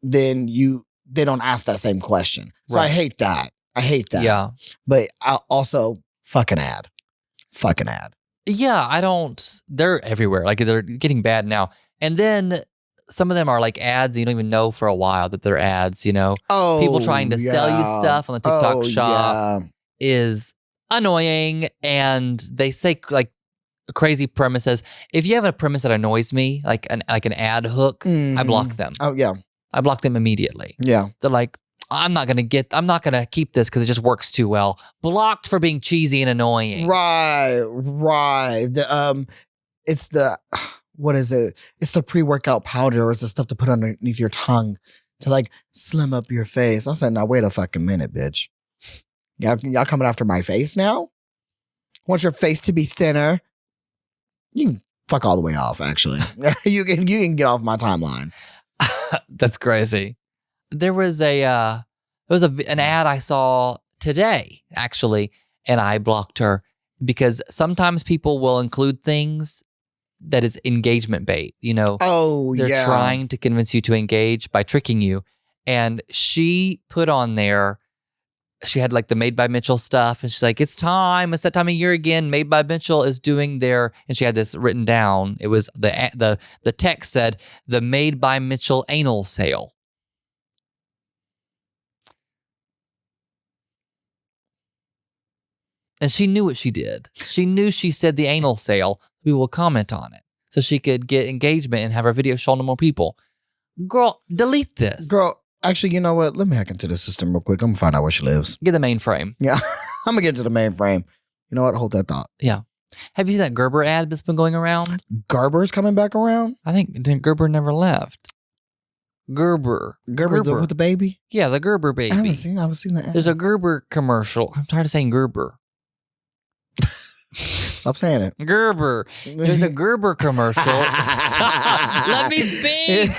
then they don't ask that same question. So right. I hate that. Yeah. But I also fucking ad. Yeah, they're everywhere. Like they're getting bad now. And then some of them are like ads you don't even know for a while that they're ads, Oh, people trying to sell you stuff on the TikTok shop is annoying. And they say like crazy premises. If you have a premise that annoys me, like an ad hook, I block them. Oh, yeah. I block them immediately. Yeah. They're like, I'm not going to keep this because it just works too well. Blocked for being cheesy and annoying. Right. It's the... What is it? It's the pre-workout powder, or it's the stuff to put underneath your tongue to like slim up your face. I said, now wait a fucking minute, bitch. Y'all coming after my face now? Want your face to be thinner? You can fuck all the way off, actually. you can get off my timeline. That's crazy. There was an ad I saw today, actually, and I blocked her because sometimes people will include things that is engagement bait, Oh, they're yeah. trying to convince you to engage by tricking you. And she put on there, she had like the Made by Mitchell stuff. And she's like, it's that time of year again. Made by Mitchell is doing their, and she had this written down. It was the text said, the Made by Mitchell anal sale. And she knew what she did. She knew she said the anal sale. We will comment on it so she could get engagement and have her video shown to more people. Girl, delete this. Girl, actually, you know what? Let me hack into the system real quick. I'm going to find out where she lives. Get the mainframe. Yeah, I'm going to get to the mainframe. You know what? Hold that thought. Yeah. Have you seen that Gerber ad that's been going around? Gerber's coming back around? I think Gerber never left. Gerber with the baby? Yeah, the Gerber baby. I haven't seen that ad. There's a Gerber commercial. I'm tired of saying Gerber. Stop saying it. Gerber. There's a Gerber commercial. Stop. Let me speak.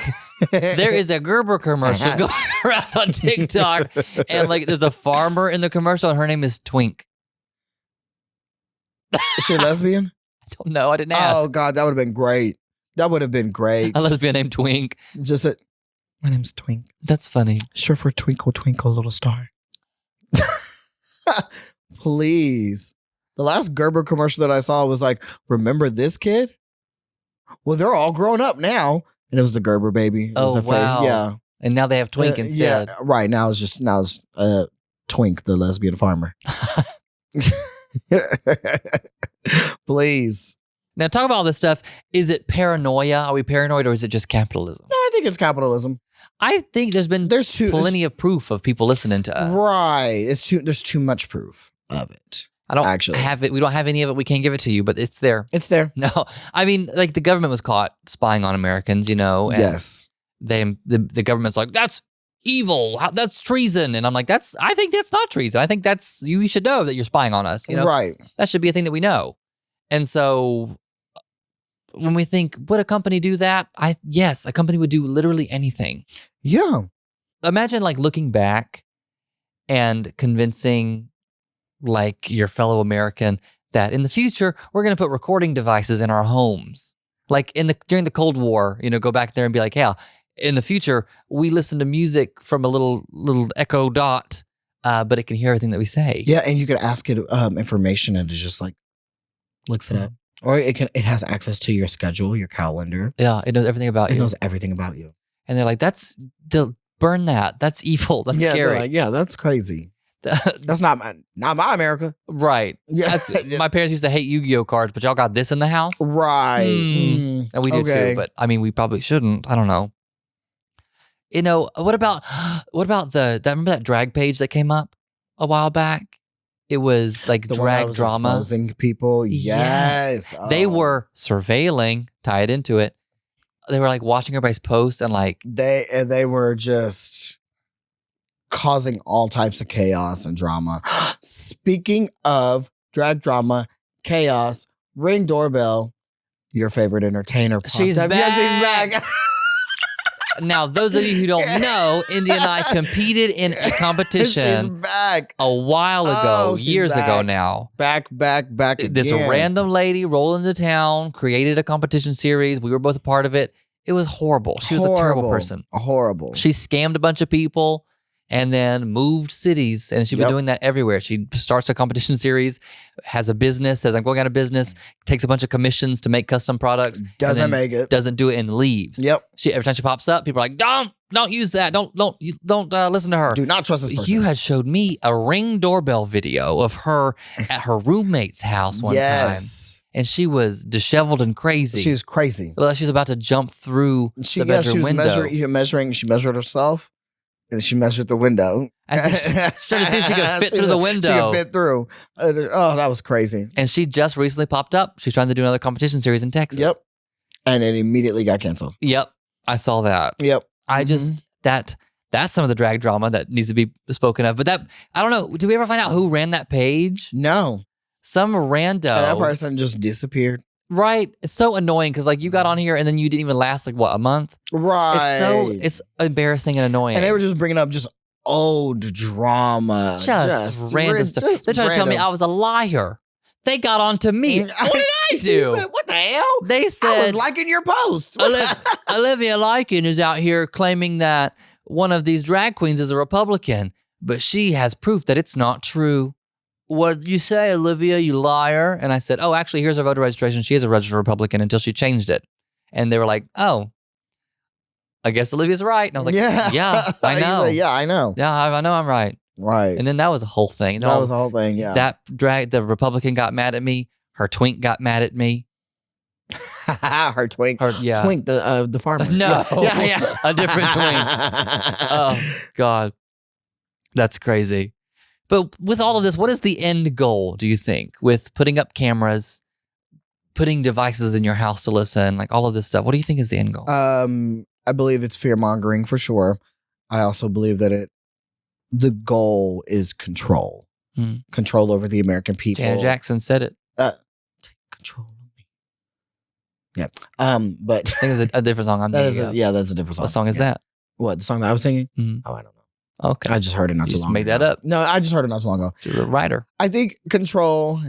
There is a Gerber commercial going around on TikTok, and like there's a farmer in the commercial, and her name is Twink. Is she a lesbian? I don't know. I didn't ask. Oh God, that would have been great. That would have been great. A lesbian named Twink. Just my name's Twink. That's funny. Sure for Twinkle Twinkle Little Star. Please. The last Gerber commercial that I saw was like, remember this kid? Well, they're all grown up now. And it was the Gerber baby. It was wow. Yeah. And now they have Twink instead. Yeah, right. Now it's Twink, the lesbian farmer. Please. Now talk about all this stuff. Is it paranoia? Are we paranoid, or is it just capitalism? No, I think it's capitalism. I think there's plenty of proof of people listening to us. Right. There's too much proof of it. I don't actually have it. We don't have any of it. We can't give it to you, but it's there. It's there. No, I mean, like the government was caught spying on Americans, and yes. The government's like, that's evil. That's treason. And I'm like, I think that's not treason. I think you should know that you're spying on us. Right. That should be a thing that we know. And so when we think, would a company do that? Yes, a company would do literally anything. Yeah. Imagine like looking back and convincing like your fellow American that in the future, we're going to put recording devices in our homes. Like during the Cold War, go back there and be like, yeah, in the future, we listen to music from a little echo dot, but it can hear everything that we say. Yeah, and you could ask it information and it just like looks it up. Or it has access to your schedule, your calendar. Yeah, it knows everything about you. It knows everything about you. And they're like, burn that. That's evil. That's scary. Like, yeah, that's crazy. That's not my America. Right. Yeah. My parents used to hate Yu-Gi-Oh cards, but y'all got this in the house? Right. And we do too, but I mean, we probably shouldn't. I don't know. What about remember that drag page that came up a while back? It was like the drag one that was drama. Exposing people. Yes. Oh. They were surveilling, tie it into it. They were like watching everybody's posts and like they were just causing all types of chaos and drama. Speaking of drag drama, chaos, Ring doorbell, your favorite entertainer. She's back. Yes, she's back. Now, those of you who don't know, India and I competed in a competition She's back. a while ago, years ago now. Back again. This random lady rolled into town, created a competition series. We were both a part of it. It was horrible. She was a terrible person. Horrible. She scammed a bunch of people and then moved cities. And she's been doing that everywhere. She starts a competition series, has a business, says, I'm going out of business, takes a bunch of commissions to make custom products. Doesn't make it. Doesn't do it and leaves. Yep. Every time she pops up, people are like, don't use that. Don't listen to her. Do not trust this person. You had showed me a Ring doorbell video of her at her roommate's house one time. And she was disheveled and crazy. She was crazy. She was about to jump through the bedroom window. She measured herself. And she measured the window. She's trying to see if she could fit through the window. She could fit through. Oh, that was crazy. And she just recently popped up. She's trying to do another competition series in Texas. Yep. And it immediately got canceled. Yep. I saw that. Yep. I just, that's some of the drag drama that needs to be spoken of. But I don't know. Did we ever find out who ran that page? No. Some rando. That person just disappeared. Right. It's so annoying because like you got on here and then you didn't even last like what, a month? Right. It's embarrassing and annoying. And they were just bringing up just old drama. Just random stuff. They're trying to tell me I was a liar. They got on to me. What did I do? What the hell? They said, I was liking your post. Olivia Lycan is out here claiming that one of these drag queens is a Republican, but she has proof that it's not true. What did you say, Olivia, you liar? And I said, oh, actually, here's her voter registration. She is a registered Republican until she changed it. And they were like, oh, I guess Olivia's right. And I was like, yeah, I know. Like, yeah, I know. Yeah, I know I'm right. Right. And then that was a whole thing. That was a whole thing, yeah. The Republican got mad at me. Her twink got mad at me. Her twink. Twink, the farmer. No. Yeah. A different twink. Oh, God. That's crazy. But with all of this, what is the end goal, do you think, with putting up cameras, putting devices in your house to listen, like all of this stuff? What do you think is the end goal? I believe it's fear-mongering for sure. I also believe that the goal is control. Control over the American people. Janet Jackson said it. Yeah. But I think it's a different song. that's a different song. What song is that? What, the song that I was singing? Mm-hmm. Oh, I don't know. Okay. I just heard it not too long ago. Made that up? No, I just heard it not too long ago. You're the writer. I think control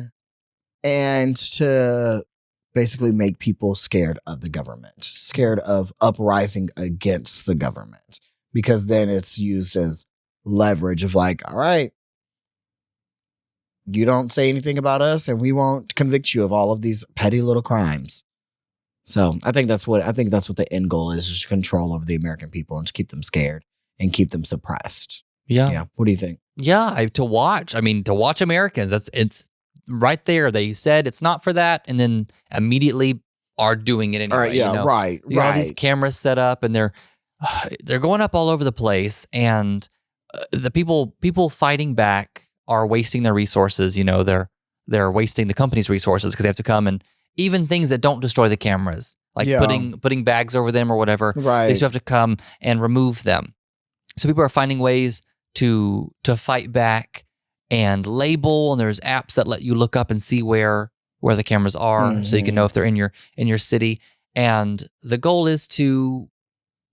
and to basically make people scared of the government, scared of uprising against the government, because then it's used as leverage of like, all right, you don't say anything about us and we won't convict you of all of these petty little crimes. So I think that's what the end goal is to control over the American people and to keep them scared and keep them suppressed. Yeah. What do you think? Yeah, to watch Americans, it's right there. They said it's not for that, and then immediately are doing it anyway. All right, yeah, you know? right. You got all these cameras set up, and they're going up all over the place, and the people fighting back are wasting their resources. You know, they're wasting the company's resources because they have to come and even things that don't destroy the cameras, like putting bags over them or whatever. Right. They still have to come and remove them. So people are finding ways to fight back and label, and there's apps that let you look up and see where the cameras are, so you can know if they're in your city. And the goal is to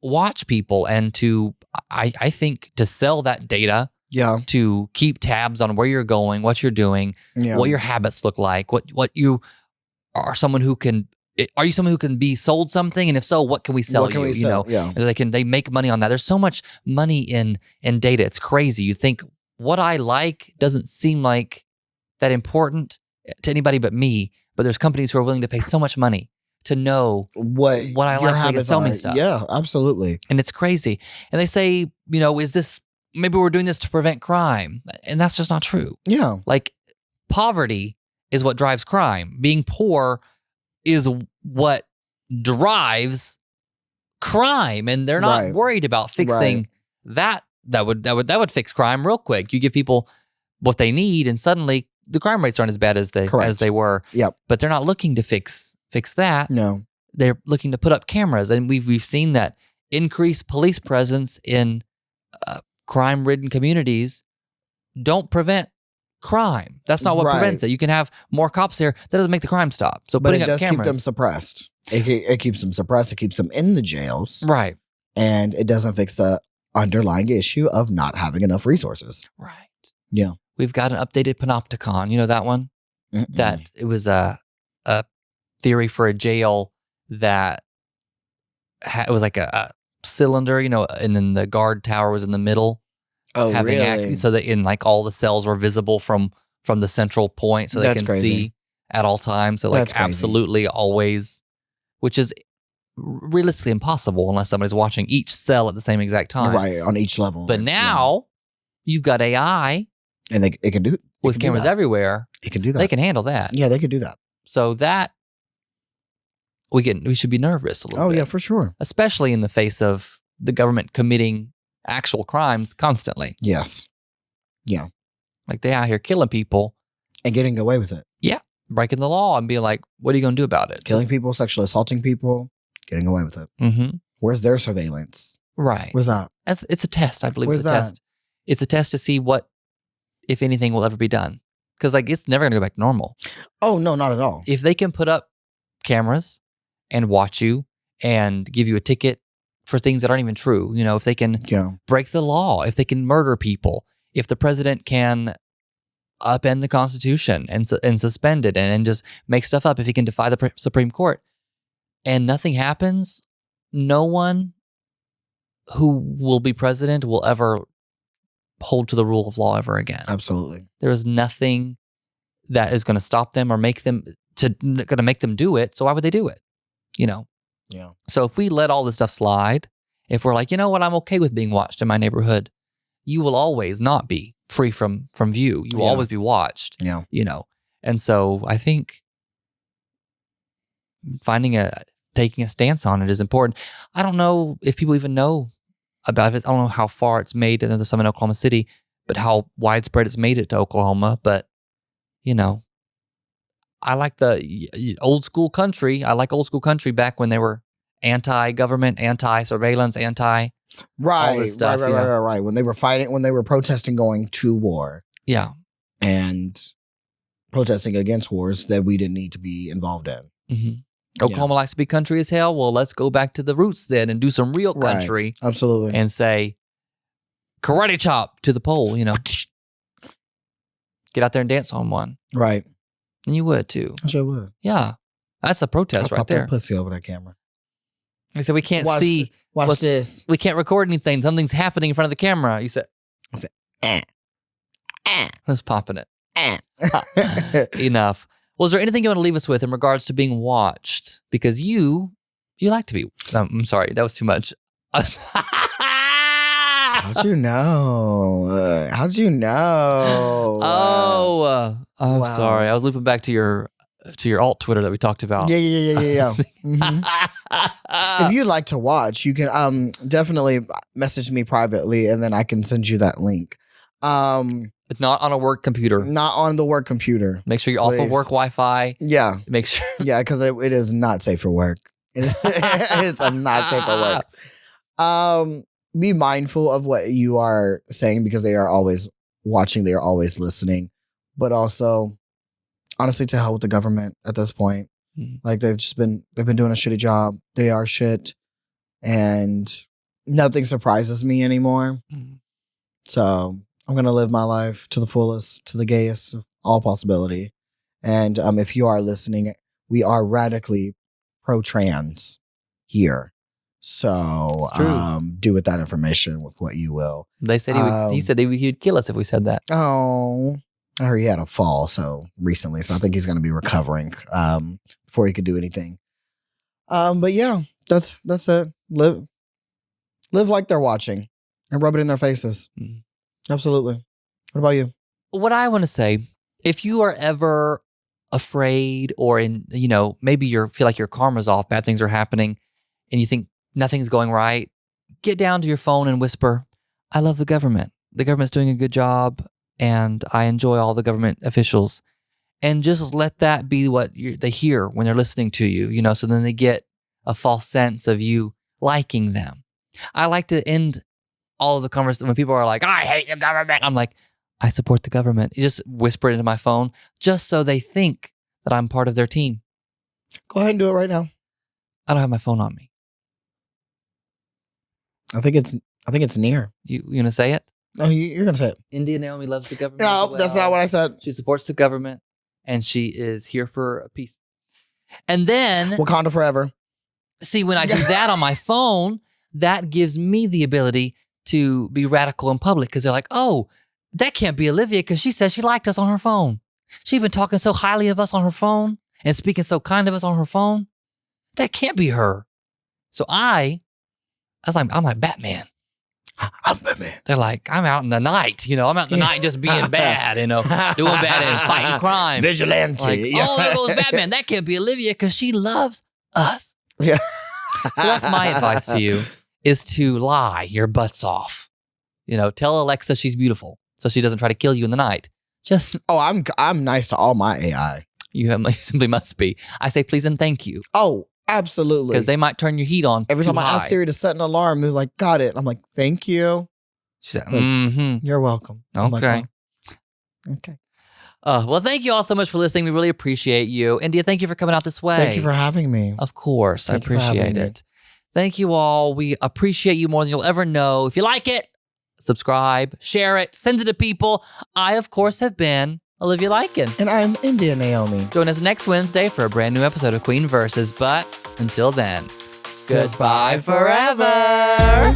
watch people and to I think to sell that data. Yeah. To keep tabs on where you're going, what you're doing, what your habits look like, what you are. Are you someone who can be sold something? And if so, what can we sell What can we sell? Yeah. They make money on that. There's so much money in data. It's crazy. You think what I like doesn't seem like that important to anybody but me. But there's companies who are willing to pay so much money to know what I like so they can sell me stuff. Yeah, absolutely. And it's crazy. And they say, is this, maybe we're doing this to prevent crime. And that's just not true. Yeah. Like poverty is what drives crime. Being poor is what drives crime, and they're not worried about fixing that. That would fix crime real quick. You give people what they need, and suddenly the crime rates aren't as bad as they were. Yep. But they're not looking to fix that. No. They're looking to put up cameras, and we've seen that increased police presence in crime-ridden communities don't prevent crime. That's not what prevents it. You can have more cops here. That doesn't make the crime stop. So but putting it does up cameras, keep them suppressed. It keeps them suppressed. It keeps them in the jails. Right. And it doesn't fix the underlying issue of not having enough resources. Right. Yeah. We've got an updated panopticon. You know that one? That it was a theory for a jail that it was like a cylinder, and then the guard tower was in the middle. Oh, really? So that like all the cells were visible from the central point, so they can see at all times. So like absolutely always, which is realistically impossible unless somebody's watching each cell at the same exact time. Right, on each level. But now you've got AI. And it can do it. With cameras everywhere. It can do that. They can handle that. Yeah, they could do that. So that we should be nervous a little bit. Oh, yeah, for sure. Especially in the face of the government committing actual crimes constantly. Yes. Yeah. Like they out here killing people. And getting away with it. Yeah. Breaking the law and being like, what are you going to do about it? Killing people, sexually assaulting people, getting away with it. Mm-hmm. Where's their surveillance? Right. Where's that? It's a test, I believe. Where's it's a test. It's a test to see what, if anything, will ever be done. Because it's never going to go back to normal. Oh, no, not at all. If they can put up cameras and watch you and give you a ticket for things that aren't even true, if they can break the law, if they can murder people, if the president can upend the Constitution and suspend it and just make stuff up, if he can defy the Supreme Court and nothing happens, no one who will be president will ever hold to the rule of law ever again. Absolutely. There is nothing that is going to stop them or make them do it. So why would they do it? Yeah. So if we let all this stuff slide, if we're like, you know what, I'm okay with being watched in my neighborhood, you will always not be free from view. You will always be watched. Yeah. And so I think taking a stance on it is important. I don't know if people even know about it. I don't know how far it's made. There's some in Oklahoma City, but how widespread it's made it to Oklahoma. But, I like the old school country. I like old school country back when they were anti-government, anti-surveillance, all this stuff. Right. When they were fighting, when they were protesting going to war. Yeah. And protesting against wars that we didn't need to be involved in. Mm-hmm. Oklahoma likes to be country as hell. Well, let's go back to the roots then and do some real country. Right. Absolutely. And say, karate chop to the pole, you know. Get out there and dance on one. Right. And you would too. I sure would. Yeah. That's a protest right there. That pussy over that camera. He said, we can't see. Watch this. We can't record anything. Something's happening in front of the camera. You said, Just popping it. Enough. Was there anything you want to leave us with in regards to being watched? Because you like to be. I'm sorry, that was too much. How'd you know? How'd you know? I'm sorry. I was looping back to your alt Twitter that we talked about. Yeah. Mm-hmm. If you'd like to watch, you can definitely message me privately, and then I can send you that link. Not on a work computer. Not on the work computer. Make sure you're off of work Wi-Fi. Yeah. Make sure. Yeah, because it is not safe for work. It's not safe for work. Be mindful of what you are saying, because they are always watching. They are always listening. But also, honestly, to hell with the government at this point. Mm-hmm. Like they've been doing a shitty job. They are shit. And nothing surprises me anymore. Mm-hmm. So I'm going to live my life to the fullest, to the gayest of all possibility. And if you are listening, we are radically pro-trans here. So do with that information with what you will. They said he said he'd kill us if we said that. Oh, I heard he had a fall recently. So I think he's going to be recovering before he could do anything. But yeah, that's it. Live like they're watching and rub it in their faces. Mm-hmm. Absolutely. What about you? What I want to say, if you are ever afraid or maybe feel like your karma's off, bad things are happening, and you think nothing's going right, get down to your phone and whisper, I love the government. The government's doing a good job, and I enjoy all the government officials. And just let that be what they hear when they're listening to you, so then they get a false sense of you liking them. I like to end all of the conversations when people are like, I hate the government. I'm like, I support the government. You just whisper it into my phone just so they think that I'm part of their team. Go ahead and do it right now. I don't have my phone on me. I think it's near. You gonna say it? No, you're gonna say it. Indya Naomi loves the government. No, that's not what I said. She supports the government, and she is here for peace. And then Wakanda forever. See, when I do that on my phone, that gives me the ability to be radical in public, because they're like, oh, that can't be Olivia because she says she liked us on her phone. She's been talking so highly of us on her phone and speaking so kind of us on her phone. That can't be her. So I'm like Batman. I'm Batman. They're like, I'm out in the night. I'm out in the night just being bad, doing bad and fighting crime. Vigilante. Like, oh, there goes Batman. That can't be Olivia because she loves us. Yeah. So that's my advice to you, is to lie your butts off. Tell Alexa she's beautiful so she doesn't try to kill you in the night. I'm nice to all my AI. You simply must be. I say please and thank you. Oh, absolutely. Because they might turn your heat on. Every time I ask Siri to set an alarm, they're like, got it. I'm like, thank you. She said, you're welcome. Okay. Like, oh. Okay. Well, thank you all so much for listening. We really appreciate you. Indya, thank you for coming out this way. Thank you for having me. Of course. I appreciate it. Thank you all. We appreciate you more than you'll ever know. If you like it, subscribe, share it, send it to people. I, of course, have been Olivia Lycan. And I'm Indya Naomi. Join us next Wednesday for a brand new episode of Queen Versus. But until then, goodbye forever.